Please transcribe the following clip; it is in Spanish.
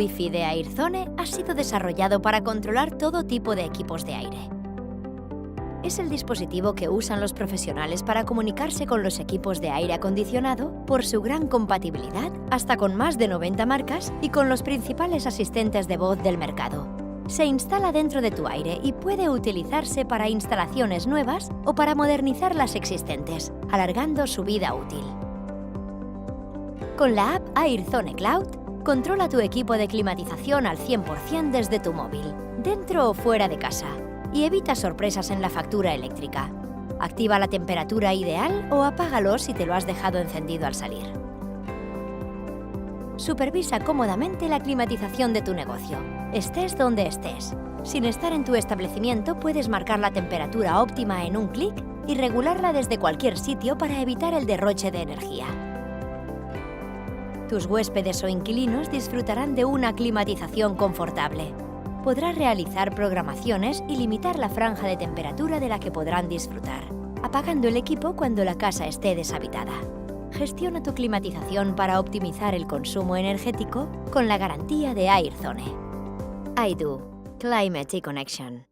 Wi-Fi de Airzone ha sido desarrollado para controlar todo tipo de equipos de aire. Es el dispositivo que usan los profesionales para comunicarse con los equipos de aire acondicionado por su gran compatibilidad, hasta con más de 90 marcas y con los principales asistentes de voz del mercado. Se instala dentro de tu aire y puede utilizarse para instalaciones nuevas o para modernizar las existentes, alargando su vida útil. Con la app Airzone Cloud, controla tu equipo de climatización al 100% desde tu móvil, dentro o fuera de casa, y evita sorpresas en la factura eléctrica. Activa la temperatura ideal o apágalo si te lo has dejado encendido al salir. Supervisa cómodamente la climatización de tu negocio, estés donde estés. Sin estar en tu establecimiento, puedes marcar la temperatura óptima en un clic y regularla desde cualquier sitio para evitar el derroche de energía. Tus huéspedes o inquilinos disfrutarán de una climatización confortable. Podrás realizar programaciones y limitar la franja de temperatura de la que podrán disfrutar, apagando el equipo cuando la casa esté deshabitada. Gestiona tu climatización para optimizar el consumo energético con la garantía de Airzone. Aidu Climate Connection.